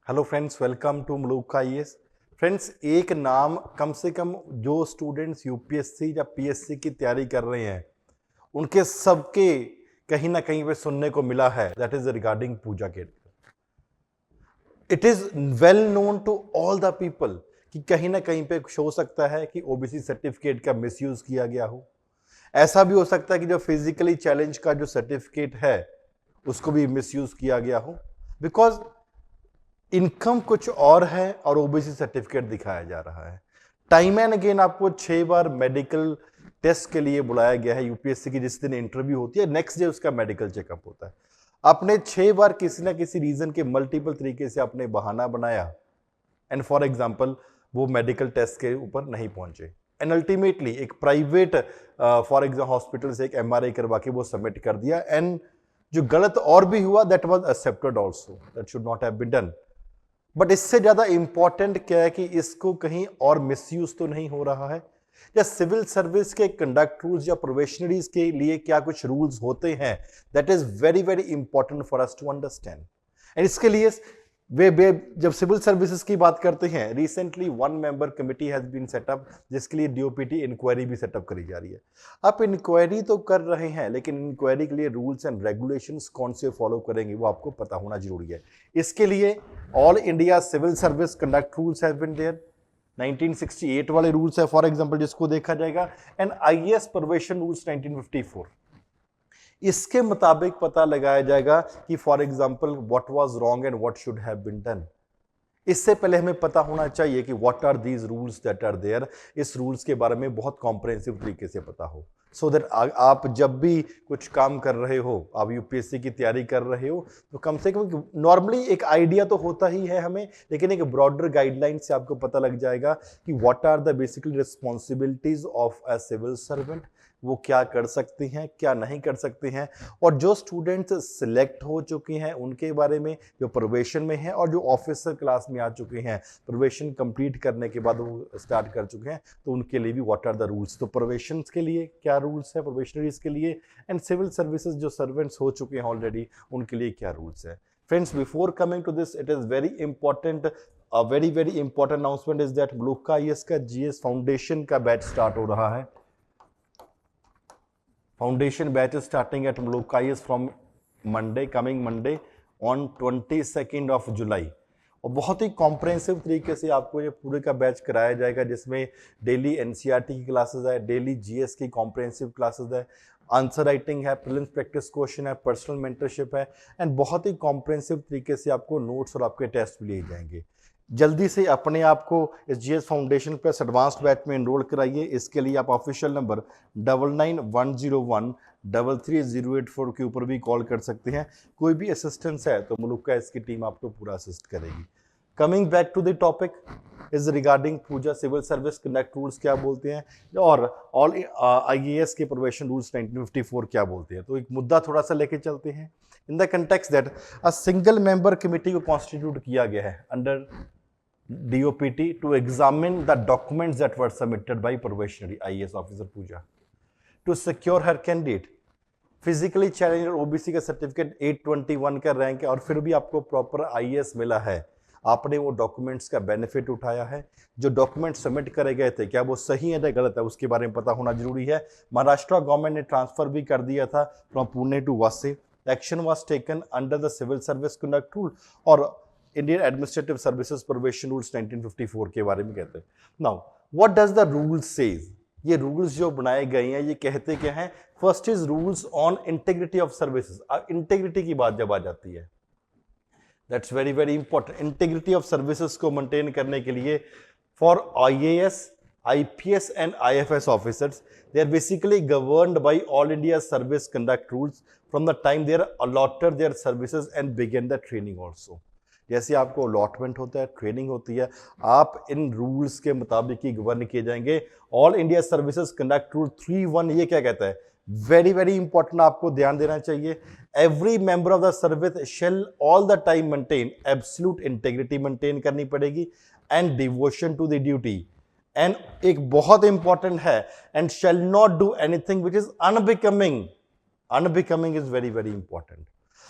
Hello friends, welcome to Malook IAS. Friends, एक नाम कम से कम जो स्टूडेंट्स यूपीएससी या पीएससी की तैयारी कर रहे हैं उनके सबके कहीं ना कहीं पे सुनने को मिला है, that is regarding Pooja Ketkar. It is well known to all the people कि कहीं ना कहीं पे हो सकता है कि ओबीसी सर्टिफिकेट का मिसयूज किया गया हो। ऐसा भी हो सकता है कि जो फिजिकली चैलेंज का जो सर्टिफिकेट है उसको भी मिसयूज किया गया हो, बिकॉज इनकम कुछ और है और ओबीसी सर्टिफिकेट दिखाया जा रहा है। टाइम एंड अगेन आपको 6 बार मेडिकल टेस्ट के लिए बुलाया गया है यूपीएससी की। जिस दिन इंटरव्यू होती है नेक्स्ट डे उसका मेडिकल चेकअप होता है। आपने 6 बार किसी ना किसी रीजन के मल्टीपल तरीके से आपने बहाना बनाया एंड फॉर एग्जाम्पल वो मेडिकल टेस्ट के ऊपर नहीं पहुंचे एंड अल्टीमेटली एक प्राइवेट फॉर एग्जाम्पल हॉस्पिटल से एक एमआरआई करवा के वो सबमिट कर दिया एंड जो गलत और भी हुआ that was accepted also, that should not have been done. But इससे ज्यादा इंपॉर्टेंट क्या है कि इसको कहीं और मिसयूज तो नहीं हो रहा है, या सिविल सर्विस के कंडक्ट रूल्स या प्रोबेशनरीज के लिए क्या कुछ रूल्स होते हैं, that is very very important for us to understand. And इसके लिए वे जब सिविल सर्विसेज की बात करते हैं, recently 1 member committee has been set up जिसके लिए डीओपीटी इंक्वायरी भी सेटअप करी जा रही है। आप इंक्वायरी तो कर रहे हैं लेकिन इंक्वायरी के लिए रूल्स एंड रेगुलेशंस कौन से फॉलो करेंगे वो आपको पता होना जरूरी है। इसके लिए all India civil service conduct rules have been there, 1968 वाले रूल्स है फॉर एग्जांपल जिसको देखा जाएगा, एंड आईएएस प्रोबेशन रूल्स 1954। इसके मुताबिक पता लगाया जाएगा कि for example what was wrong and what should have been done. इससे पहले हमें पता होना चाहिए कि what are these rules that are there. इस रूल्स के बारे में बहुत कॉम्प्रिहेंसिव तरीके से पता हो, सो दैट आप जब भी कुछ काम कर रहे हो, आप यूपीएससी की तैयारी कर रहे हो, तो कम से कम नॉर्मली एक आइडिया तो होता ही है हमें, लेकिन एक ब्रॉडर गाइडलाइन से आपको पता लग जाएगा कि what are the basically responsibilities of a civil servant, वो क्या कर सकते हैं क्या नहीं कर सकते हैं। और जो स्टूडेंट्स सिलेक्ट हो चुके हैं उनके बारे में, जो प्रोबेशन में हैं और जो ऑफिसर क्लास में आ चुके हैं, प्रोबेशन कंप्लीट करने के बाद वो स्टार्ट कर चुके हैं, तो उनके लिए भी व्हाट आर द रूल्स। तो प्रोबेशन के लिए क्या रूल्स है, प्रोबेशनरीज के लिए, एंड सिविल सर्विसेज जो सर्वेंट्स हो चुके हैं ऑलरेडी उनके लिए क्या रूल्स है। Friends, before coming to this, it is very important, a very very important announcement is that Malook IAS का जीएस फाउंडेशन का बैच स्टार्ट हो रहा है। Foundation batch is starting at Malook IAS from Monday, coming Monday on 22nd of July। और बहुत ही comprehensive तरीके से आपको ये पूरे का बैच कराया जाएगा, जिसमें डेली एनसीईआरटी की क्लासेस है, डेली जीएस की कॉम्प्रहेंसिव क्लासेस है, आंसर राइटिंग है, प्रीलिम्स प्रैक्टिस क्वेश्चन है, पर्सनल मेंटरशिप है, एंड बहुत ही कॉम्प्रहेंसिव तरीके से आपको नोट्स और आपके टेस्ट भी लिए जाएंगे। जल्दी से अपने आप को इस GS foundation plus advanced batch में एनरोल कराइए। इसके लिए आप ऑफिशियल नंबर 9910133084 के ऊपर भी कॉल कर सकते हैं। कोई भी असिस्टेंस है तो मुल्क का इसकी टीम आपको पूरा असिस्ट करेगी। Coming back to the topic is regarding Pooja civil service conduct rules क्या बोलते हैं, और ऑल आईएएस के प्रोबेशन रूल्स 1954 क्या बोलते हैं। तो एक मुद्दा थोड़ा सा लेके चलते हैं। In the context that a single member committee को कॉन्स्टिट्यूट किया गया है under DOPT to examine the documents that were submitted by probationary IAS officer Pooja to secure her candidate physically challenge और ओबीसी का सर्टिफिकेट 821 का rank है और फिर भी आपको प्रॉपर आईएएस मिला है। आपने वो डॉक्यूमेंट्स का बेनिफिट उठाया है। जो डॉक्यूमेंट सबमिट करे गए थे क्या वो सही है या गलत है उसके बारे में पता होना जरूरी है। महाराष्ट्र गवर्नमेंट ने ट्रांसफर भी कर दिया था from Pune to Washim. Action was taken under the civil service conduct rule और Indian administrative services probation rules 1954 के बारे में कहते हैं। Now what does the rules says, ये रूल्स जो बनाए गए हैं ये कहते क्या हैं। First is rules on integrity of services. Integrity की बात जब आ जाती है, that's very very important. Integrity of services को मेंटेन करने के लिए for IAS, IPS and IFS officers, they are basically governed by all India service conduct rules from the time they are allotted their services and begin the training also। जैसे आपको allotment होता है, training होती है, आप इन rules के मुताबिक ही govern किए जाएंगे। All India services conduct rule 3.1 ये क्या कहता है, वेरी वेरी इंपॉर्टेंट, आपको ध्यान देना चाहिए। Every member of the service shall all the time maintain absolute integrity, maintain करनी पड़ेगी, and devotion to the duty, and एक बहुत इंपॉर्टेंट है, and shall not do anything which is unbecoming. Unbecoming is very very important.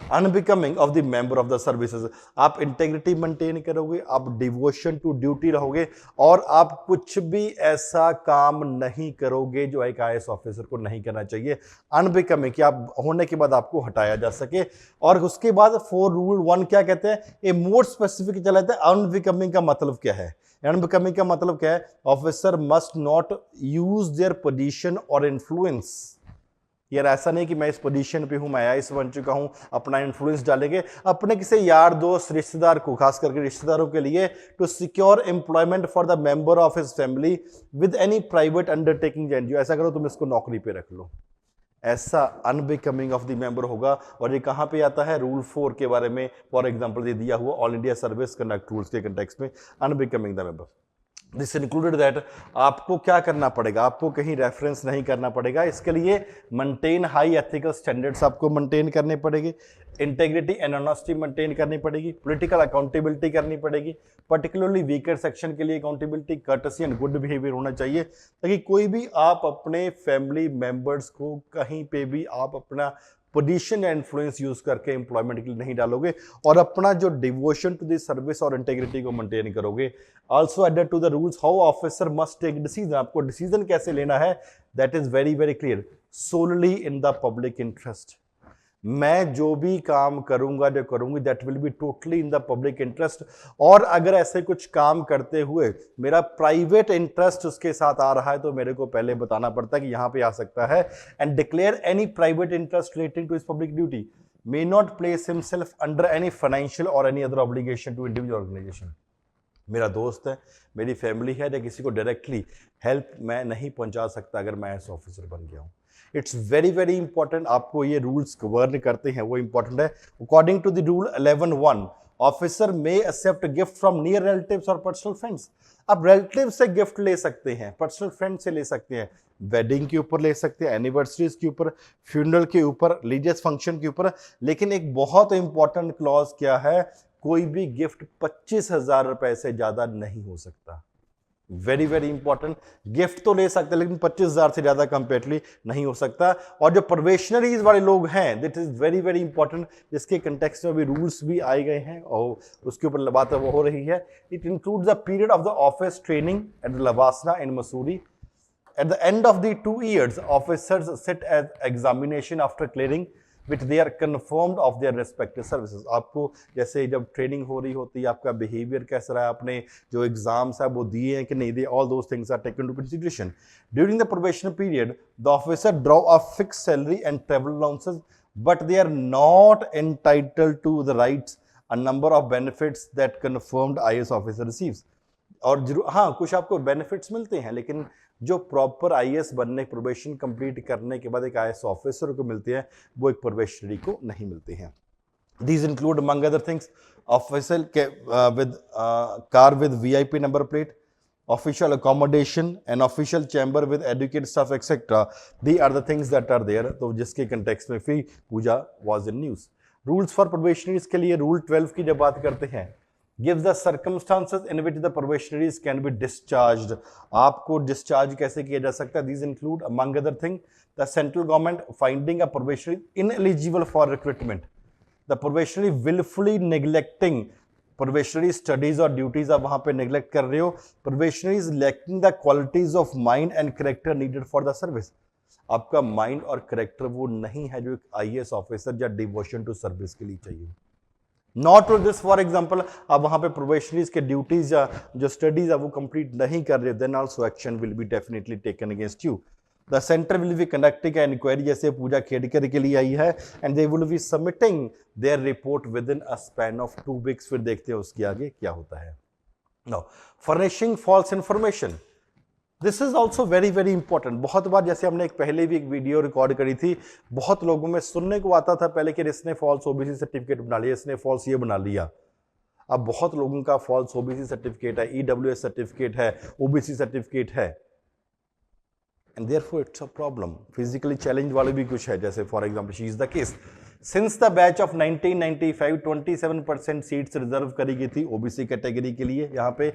Unbecoming of the member of the services. आप integrity maintain करोगे, आप devotion to duty रहोगे, और आप कुछ भी ऐसा काम नहीं करोगे जो एक IAS ऑफिसर को नहीं करना चाहिए। अनबिकमिंग, कि आप होने के बाद आपको हटाया जा सके। और उसके बाद 4 रूल 1 क्या कहते हैं, ए मोर स्पेसिफिक चला जाता है। अनबिकमिंग का मतलब क्या है? अनबिकमिंग का मतलब क्या है? Officer must not use their position और इन्फ्लुएंस। यार ऐसा नहीं कि मैं इस पोजीशन पे हूं, मैं IAS बन चुका हूं, अपना इन्फ्लुएंस डालेंगे अपने किसी यार दोस्त रिश्तेदार को, खास करके रिश्तेदारों के लिए, to secure employment for the member of his family with any private undertaking NGO. ऐसा करो, तुम इसको नौकरी पे रख लो। ऐसा अनबिकमिंग ऑफ द मेंबर होगा। और ये कहां पे आता है? रूल 4 के बारे में फॉर एग्जांपल ये दिया हुआ all India service conduct rules के कंटेक्स्ट में, unbecoming the member. This included that आपको क्या करना पड़ेगा? आपको कहीं रेफरेंस नहीं करना पड़ेगा। इसके लिए मेंटेन हाई एथिकल स्टैंडर्ड्स आपको मेंटेन करने पड़ेंगे, इंटेग्रिटी एंड ऑनेस्टी मेंटेन करनी पड़ेगी, पॉलिटिकल अकाउंटेबिलिटी करनी पड़ेगी, पर्टिकुलरली वीकर सेक्शन के लिए accountability, courtesy and good behaviour होना चाहिए, ताकि कोई भी आप अपने फैमिली मेंबर्स को कहीं पे भी आप अपना पोजीशन या इन्फ्लुएंस यूज करके एम्प्लॉयमेंट के लिए नहीं डालोगे, और अपना जो डिवोशन टू द सर्विस और इंटेग्रिटी को मेंटेन करोगे। Also added to the rules how officer must take decision. आपको डिसीजन कैसे लेना है, that is very very clear, solely in the public interest. मैं जो भी काम करूंगा, जो करूंगी, that will be totally in the public interest. और अगर ऐसे कुछ काम करते हुए मेरा प्राइवेट इंटरेस्ट उसके साथ आ रहा है, तो मेरे को पहले बताना पड़ता है कि यहां पे आ सकता है। And declare any private interest relating to his public duty, may not place himself under any financial or any other obligation to individual organisation. मेरा दोस्त है, मेरी फैमिली है, या किसी को डायरेक्टली हेल्प मैं नहीं पहुंचा सकता अगर मैं ऐसा ऑफिसर बन गया हूं। इट्स वेरी वेरी इंपॉर्टेंट, आपको ये रूल्स कवर करते हैं वो इंपॉर्टेंट है। According to the rule 11(1), officer may accept gift from near relatives और पर्सनल फ्रेंड्स। आप रिलेटिव से गिफ्ट ले सकते हैं, पर्सनल फ्रेंड से ले सकते हैं, वेडिंग के ऊपर ले सकते हैं, एनिवर्सरीज के ऊपर, फ्यूनरल के ऊपर, रिलीजियस फंक्शन के ऊपर। लेकिन एक बहुत इंपॉर्टेंट क्लॉज क्या है, कोई भी गिफ्ट 25,000 रुपए से ज्यादा नहीं हो सकता। वेरी वेरी इंपॉर्टेंट, गिफ्ट तो ले सकते हैं लेकिन 25,000 से ज्यादा कंपेरेटिवली नहीं हो सकता। और जो प्रोबेशनरीज वाले लोग हैं, that is very very important, जिसके कंटेक्स्ट में भी रूल्स भी आए गए हैं और उसके ऊपर बात वो हो रही है। It includes the period of the office training at the लवासना in Mussoorie. At the end of the 2 years, officers sit as examination after clearing which they are confirmed of their respective services। आपको जैसे जब training हो रही होती है, आपका behaviour कैसा रहा है, आपने जो एग्जाम्स है वो दिए हैं कि नहीं दिए, all those things are taken to consideration. During the probation period the officer draw a fix salary and travel allowances, but they are not entitled to the rights a number of benefits that confirmed IAS officer receives. और हाँ, कुछ आपको benefits मिलते हैं, लेकिन जो proper IAS बनने, probation complete करने के बाद एक IAS ऑफिसर को मिलते हैं, वो एक प्रोबेशनरी को नहीं मिलते हैं। These include among other things official with car with VIP number plate, official accommodation, an official chamber with educated staff, etc. These are the things that are there। तो जिसके कंटेक्स्ट में फिर Puja was in news। Rules for probationers के लिए rule 12 की जब बात करते हैं, gives the circumstances in which the probationaries can be discharged। आपको डिस्चार्ज कैसे किया जा सकता है? These include among other things the central government finding a probationary ineligible for recruitment, the probationary willfully neglecting probationary studies और duties आप वहां पे neglect कर रहे हो, probationary is lacking the qualities of mind and character needed for the service। आपका mind और character वो नहीं है जो एक IAS ऑफिसर या डिवोशन टू सर्विस के लिए चाहिए। Not to this, for example आप वहां पे प्रोबेशनरीज के ड्यूटीज या जो स्टडीज है वो कंप्लीट नहीं कर रहे, then also action will be definitely taken against you. The centre will be conducting an inquiry, जैसे पूजा खेड़कर के लिए आई है, and they will be submitting their report within a span of 2 weeks. फिर देखते हैं उसके आगे क्या होता है। Now furnishing false information, this is also very very important. बहुत बार, जैसे हमने पहले भी एक वीडियो रिकॉर्ड करी थी, बहुत लोगों में सुनने को आता था पहले कि इसने फॉल्स OBC सर्टिफिकेट बना लिया, इसने फॉल्स ये बना लिया। अब बहुत लोगों का फॉल्स OBC सर्टिफिकेट है, EWS सर्टिफिकेट है, OBC सर्टिफिकेट है, and therefore it's a problem. Physically challenge वाले भी कुछ है, जैसे for example she is the case. Since the batch of 1995 27% seats reserve करी गई थी ओबीसी कैटेगरी के लिए। यहाँ पे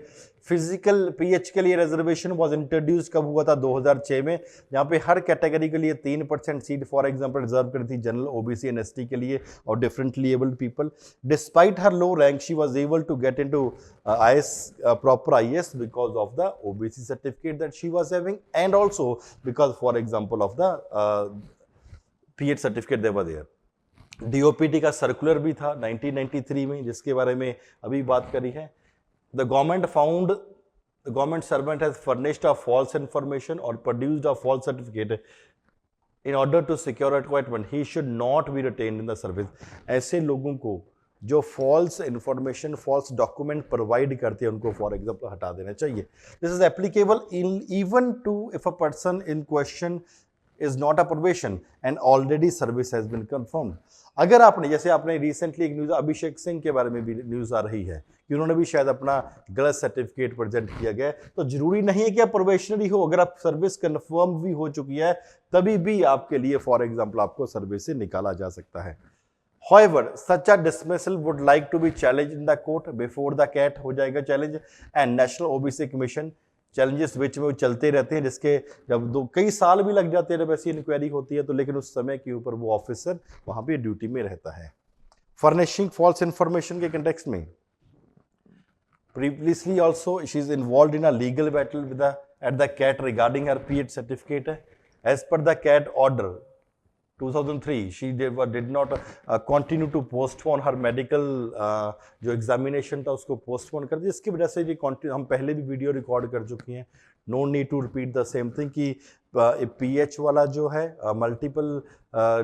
फिजिकल पीएच के लिए रिजर्वेशन वाज इंट्रोड्यूस कब हुआ था? 2006 में। यहाँ पे हर कैटेगरी के लिए 3% सीट फॉर एग्जांपल रिजर्व करी थी जनरल, ओबीसी एंड एसटी के लिए और differently abled people. Despite her low rank she was able to get into IAS, proper IAS because of the OBC certificate that she was having and also because for example of the PH certificate they were there। DOPT का circular भी था 1993 में जिसके बारे में अभी बात करी है। The government found the government servant has furnished a false information or produced a false certificate in order to secure appointment, he should not be retained in the service। ऐसे लोगों को जो false information, false document provide करते हैं उनको for example हटा देना चाहिए। This is applicable even to if a person in question is not a probation and already service has been confirmed. अगर आपने, जैसे आपने रिसेंटली एक न्यूज अभिषेक सिंह के बारे में भी न्यूज आ रही है कि उन्होंने भी शायद अपना गलत सर्टिफिकेट प्रेजेंट किया गया, तो जरूरी नहीं है कि आप प्रोबेशनरी हो। अगर आप सर्विस कंफर्म भी हो चुकी है तभी भी आपके लिए फॉर एग्जाम्पल आपको सर्विस से निकाला जा सकता है। However, such a dismissal would like to be challenged in the court before the CAT हो जाएगा challenge and national OBC commission. Challenges बीच में वो चलते रहते हैं जिसके जब कई साल भी लग जाते हैं जब ऐसी इंक्वायरी होती है तो, लेकिन उस समय के ऊपर वो ऑफिसर वहां पे ड्यूटी में रहता है। फर्निशिंग फॉल्स इंफॉर्मेशन के कंटेक्स्ट में previously also she is involved in a legal battle with at the CAT regarding her PH certificate। As per the CAT order 2003 she did not continue to postpone her medical जो examination था उसको postpone कर दिया। इसकी वजह से ये हम पहले भी वीडियो रिकॉर्ड कर चुकी हैं, no need to repeat the same thing कि पीएच वाला जो है मल्टीपल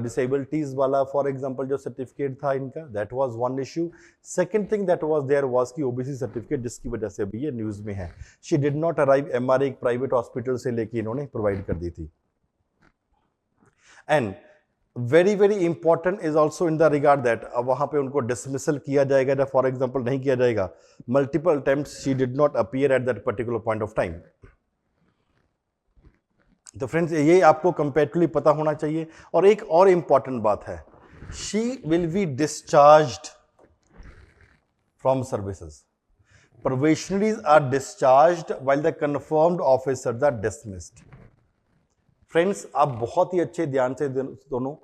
डिसेबिलिटीज वाला फॉर एग्जांपल जो सर्टिफिकेट था इनका, that was one issue. Second thing that was there was की ओबीसी सर्टिफिकेट जिसकी वजह से अभी ये न्यूज़ में है। She did not arrive, MRA एक प्राइवेट हॉस्पिटल से लेके इन्होंने प्रोवाइड कर दी थी। And very very important is also in the regard that अब वहां पे उनको डिसमिसल किया जाएगा या फॉर एग्जाम्पल नहीं किया जाएगा। Multiple attempts she did not appear at that particular point of time. तो फ्रेंड्स ये आपको कंपेरेटिवली पता होना चाहिए। और एक और इंपॉर्टेंट बात है, she will be discharged from services. Probationers are discharged while the confirmed officers are dismissed. Friends आप बहुत ही अच्छे ध्यान से दोनों,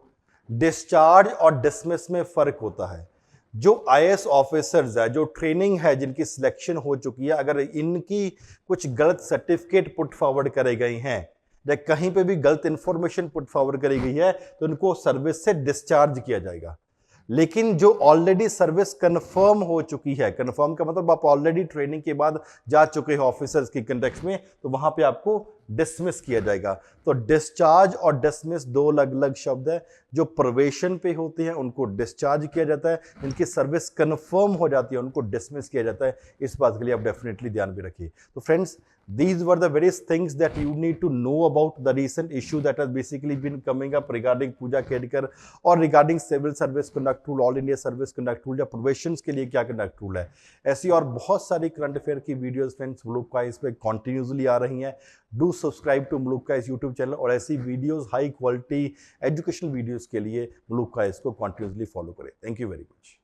डिस्चार्ज और डिसमिस में फर्क होता है। जो आईएएस ऑफिसर्स है, जो ट्रेनिंग है, जिनकी सिलेक्शन हो चुकी है, अगर इनकी कुछ गलत सर्टिफिकेट पुट फॉरवर्ड करे गए हैं या कहीं पे भी गलत इंफॉर्मेशन पुट फॉरवर्ड करी गई है तो उनको सर्विस से डिस्चार्ज किया जाएगा। लेकिन जो ऑलरेडी सर्विस कंफर्म हो चुकी है, कंफर्म का मतलब आप ऑलरेडी ट्रेनिंग के बाद जा चुके हो ऑफिसर्स की कंटेक्स्ट में, तो वहां पे आपको डिसमिस किया जाएगा। तो डिस्चार्ज और डिसमिस दो अलग अलग शब्द है। जो प्रोबेशन पे होते हैं उनको डिस्चार्ज किया जाता है, इनकी सर्विस कंफर्म हो जाती है उनको डिसमिस किया जाता है। इस बात के लिए आप डेफिनेटली ध्यान भी रखिए। तो friends, these were the various things that you need to know about the recent issue that has basically been coming up regarding Pooja Kedkar और regarding civil service conduct rule, all India service conduct rule या probations के लिए क्या conduct rule है। ऐसी और बहुत सारी करंट अफेयर की वीडियोस फ्रेंड्स मुलुक का इस पे कंटिन्यूसली आ रही हैं। डू सब्सक्राइब टू मुलुक का इस यूट्यूब चैनल और ऐसी videos, high quality educational videos के लिए मुलुक का इसको कंटिन्यूसली फॉलो करें। Thank you very much.